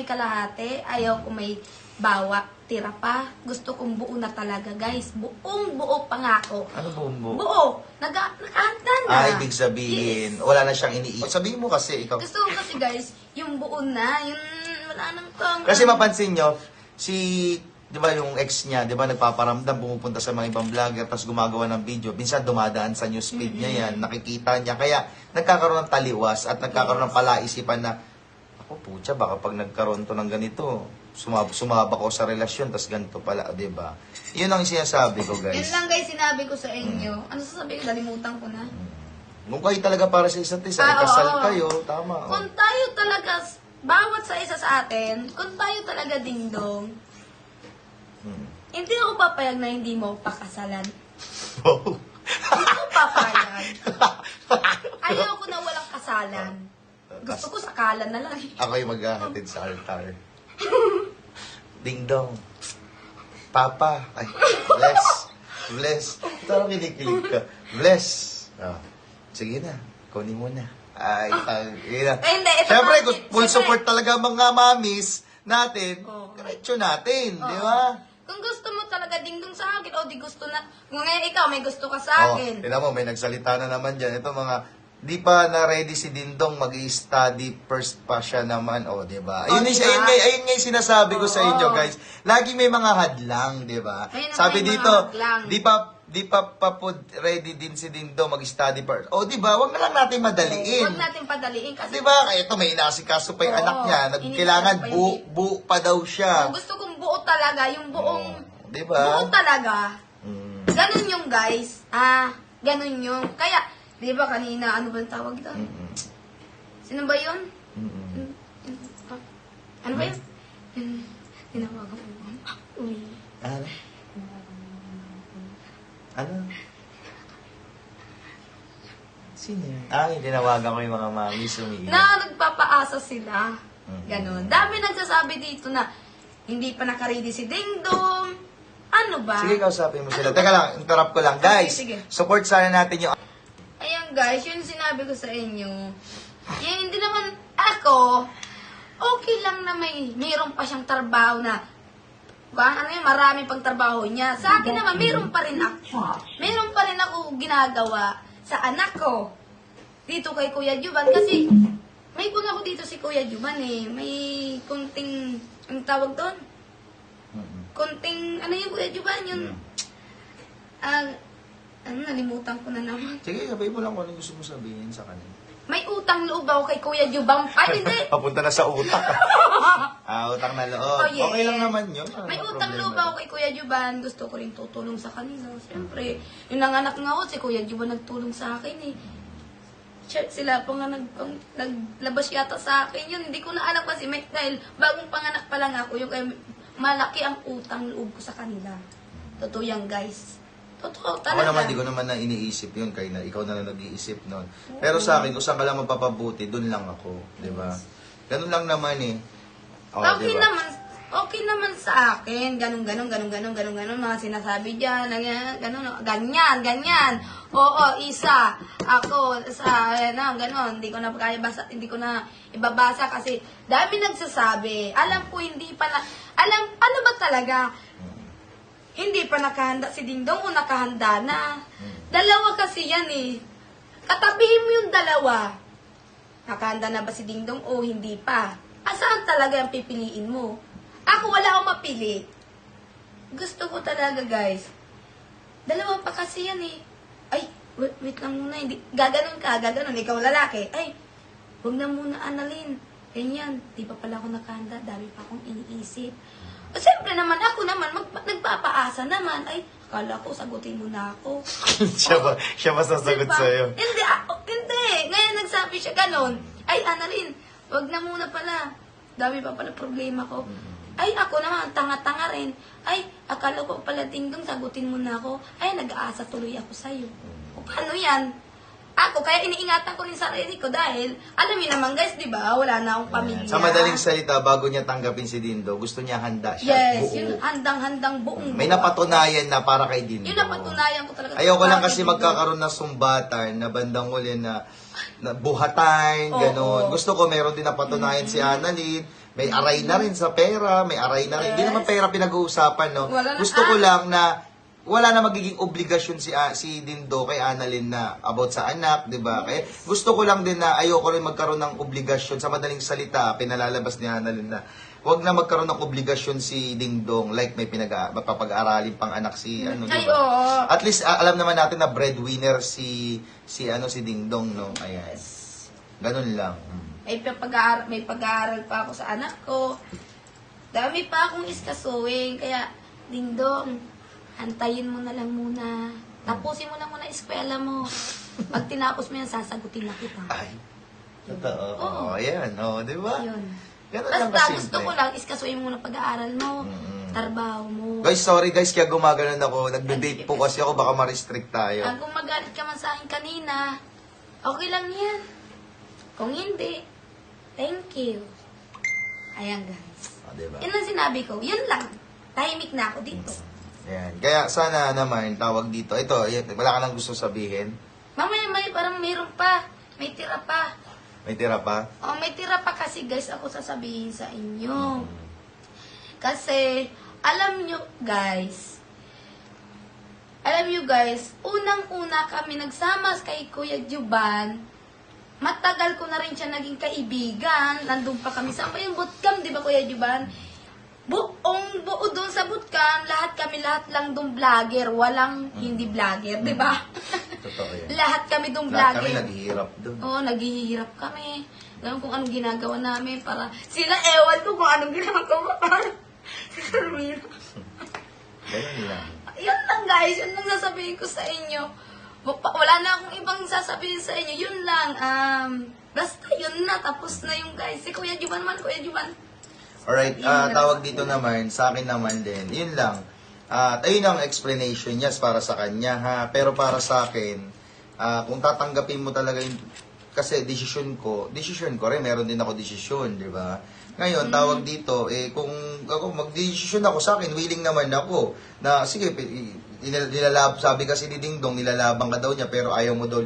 may kalahati. Ayaw ko may bawa, tira pa. Gusto kong buo na talaga, guys. Buong buo pa nga ako. Ano buong buo? Buo. Nakahanda na. Ibig sabihin, Yes. wala na siyang iniisip. Sabihin mo kasi, ikaw. Gusto ko kasi, guys, yung buo na. Yung wala nang tong... Kasi mapansin nyo, di ba yung ex niya, di ba nagpaparamdam, pumupunta sa mga ibang vlogger, tapos gumagawa ng video, minsan dumadaan sa newsfeed niya yan, nakikita niya, kaya nagkakaroon ng taliwas at nagkakaroon ng palaisipan na, ako putya, baka pag nagkaroon to ng ganito, sumaba ko sa relasyon, tapos ganito pala, di ba? Yun ang sinasabi ko, Yun guys. lang, guys, sinabi ko sa inyo. Ano sasabihin ko? Nalimutan ko na. Kung kayo talaga para sa isa't isa, kasal kayo, tama. Kung tayo talaga, bawat sa isa sa atin, kung tayo talaga dingdong, hindi ako papayag na hindi mo pakasalan. Wow. Hindi ko papayag. Ayaw ko na walang kasalan. Gusto ko sakalan na lang. Ako'y maghahatid sa altar. Ding dong. Papa. Ay, bless. Bless. Parang kinikilig ka. Bless. Oh. Sige na. Kunin mo na. Ay, ina. Hindi, ito Siyempre, bakit? full Siyempre. support talaga mga mamis natin. Oo. Diretso natin. Di Oo. ba? Kung gusto mo talaga dingdong sa akin, o di gusto na, kung ngayon ikaw may gusto ka sa akin. Tignan mo, may nagsalita na naman dyan. Ito mga, di pa na-ready si Dingdong, mag-i-study first pa siya naman. O, di ba? Ayun, diba? ayun nga yung sinasabi ko sa Oo. inyo, guys. Lagi may mga hadlang, di ba? Ayun ang Sabi may mga dito, hadlang. di pa po ready din si Dingdong mag-study first. O, di ba? Huwag na lang natin madaliin. Huwag natin padaliin kasi Di ba? Kaya ito, may inasikaso pa yung Oo. anak niya. Kailangan Iniisip pa yung buo pa daw siya. gusto kong buo talaga, yung buong, Di ba? buo talaga. Mm. Ganun yung guys. Ganun yung, kaya, di ba kanina, ano ba yung tawag doon? Mm-mm. Sino ba yun? Mm-mm. Ano ba yun? Tinawagan ko. Uy. Ano? Ano? Sino yun? Yung tinawagan ko yung mga mami sumiiyak. Na nagpapaasa sila. Mhm. Ganon. Dami nagsasabi dito na hindi pa nakaready si Dingdong. Ano ba? Sige, kausapin mo sila. Teka lang, interrupt ko lang. Guys, Sige. support sana natin yung... Ayan guys, yun sinabi ko sa inyo. Yung hindi naman ako, okay lang na mayroon pa siyang trabaho na, ano yun, marami pang trabaho niya. Sa akin naman, mayroon pa rin ako. Mayroon pa rin ako ginagawa sa anak ko. Dito kay Kuya Juban. Kasi, may kung ako dito si Kuya Juban eh. May kunting, ang tawag doon? Kunting, ano yung Kuya Juban? Yung, nalimutan ko na naman. Sige, sabihin mo lang kung ano gusto mo sabihin sa kanila. May utang loob ako kay Kuya Jubang. Ay, hindi. Papunta na sa utak. Utang na loob. Oh, yes. Okay lang naman yun. May utang loob ako kay Kuya Juban. Gusto ko rin tutulong sa kanila. Siyempre, yung nanganak nga ako, si Kuya Juban nagtulong sa akin eh. Sila pa nga naglabas yata sa akin yun. Hindi ko na alam kasi dahil bagong panganak pa lang ako, yung malaki ang utang loob ko sa kanila. Totoo yan, guys. Totoo Ako talaga. naman, di ko naman na iniisip yun. Kaya na, ikaw na lang nag-iisip nun. Pero sa akin, kung saan ka lang mapapabuti, dun lang ako. Di ba? Ganun lang naman eh. Okay diba? naman sa akin. Ganun, mga sinasabi dyan. Ganyan. Oo, isa. Ako, ganun. Hindi ko na kaya basa, hindi ko na ibabasa kasi dami nagsasabi. Alam ko, ano ba talaga? Hindi pa nakahanda si Dingdong o nakahanda na. Dalawa kasi yan eh. Katabihin mo yung dalawa. Nakahanda na ba si Dingdong o hindi pa? Asaan talaga ang pipiliin mo? Ako wala akong mapili. Gusto ko talaga guys. Dalawa pa kasi yan eh. Ay, wait lang muna. Hindi, gaganon. Ikaw lalaki. Ay, huwag na muna Annalyn. Ganyan. Di pa pala ako nakahanda. Dami pa akong iniisip. O, siyempre naman, ako naman, nagpapaasa naman. Ay, akala ko, sagutin mo na ako. siya ba sasagot Diba? sa'yo? Hindi. Ngayon nagsabi siya ganon. Ay, Annalyn, wag na muna pala. Dami pa pala problema ko. Ay, ako naman, tanga-tanga rin. Ay, akala ko pala Dingdong, sagutin mo na ako. Ay, nag-aasa tuloy ako sa'yo. O, paano yan? Ako, kaya iniingatan ko rin sarili ko dahil, alam niyo naman guys, di ba, wala na akong pamilya. Sa madaling salita, bago niya tanggapin si Dindo, gusto niya handa siya. Yes, buo. yun, handang-handang buong May napatunayan na para kay Dindo. Yun napatunayan ko talaga. Ayoko lang Para kasi kay Dingdong. magkakaroon ng sumbatan na bandang huli na buhatan, Oo. gano'n. Gusto ko meron din napatunayan si Annalyn May aray na rin sa pera, may aray na rin. Hindi Yes. naman pera pinag-uusapan, no? Wala na- Gusto ko lang na wala na magiging obligasyon si Dindo kay Annalyn na about sa anak, di ba? Kaya gusto ko lang din na ayoko rin magkaroon ng obligasyon. Sa madaling salita, pinalalabas ni Annalyn na wag na magkaroon ng obligasyon si Dingdong like may mapapag-aralin pang anak si ano, Ay, di ba? oo. At least alam naman natin na breadwinner si Dingdong, no? Ayan. Ganun lang. May pag-aaral pa ako sa anak ko. Dami pa akong iskasuhin. Kaya, Dingdong, antayin mo na lang muna. Tapusin mo na muna eskwela mo. Pag tinapos mo yan, sasagutin na kita. Ay. Totoo. Oo. Ayan, oh, di ba? Yun. Ganun lang Basta kasimple. gusto ko lang, iskasuhin mo muna pag-aaral mo. Trabaho mo. Guys, sorry guys, kaya gumaganon ako. Nagbe-vape po kasi ako, baka ma-restrict tayo. Kung magalit ka man sa akin kanina, okay lang yan. Kung hindi, thank you. Ayan guys. O, diba? Yun ang sinabi ko. Yun lang. Tahimik na ako dito. Ayan. Kaya sana naman, tawag dito. Ito, ayan, wala ka nang gusto sabihin. Mamaya parang mayroon pa. May tira pa. May tira pa? Oh, may tira pa kasi guys ako sasabihin sa inyo. Kasi, alam nyo guys, unang-una kami nagsama kay Kuya Juban, matagal ko na rin siya naging kaibigan, nandun pa kami sa yung bootcamp, di ba Kuya Juban? Buong buo doon sa bootcamp, lahat lang doon vlogger, walang hindi vlogger, di ba? Totoo yan. Lahat kami doon Lahat vlogger. kami naghihirap doon. Oo, naghihirap kami. Alam kung anong ginagawa namin para... Sila, ewan ko kung anong ginagawa. Si Carmina. Ganun lang. Yun lang guys, yun lang sasabihin ko sa inyo. Wala na akong ibang sasabihin sa inyo. Yun lang. Basta yun na, tapos na yung guys. Si Kuya Juban man, Kuya Juban. Alright, tawag dito naman, sa akin naman din, yun lang. At ayun ang explanation niya para sa kanya, ha. Pero para sa akin, kung tatanggapin mo talaga yung, kasi desisyon ko rin, meron din ako desisyon, di ba? Ngayon, tawag dito, kung ako mag-desisyon ako sa akin, willing naman ako, na sige, sabi kasi ni Dingdong, nilalabang ka daw niya, pero ayaw mo daw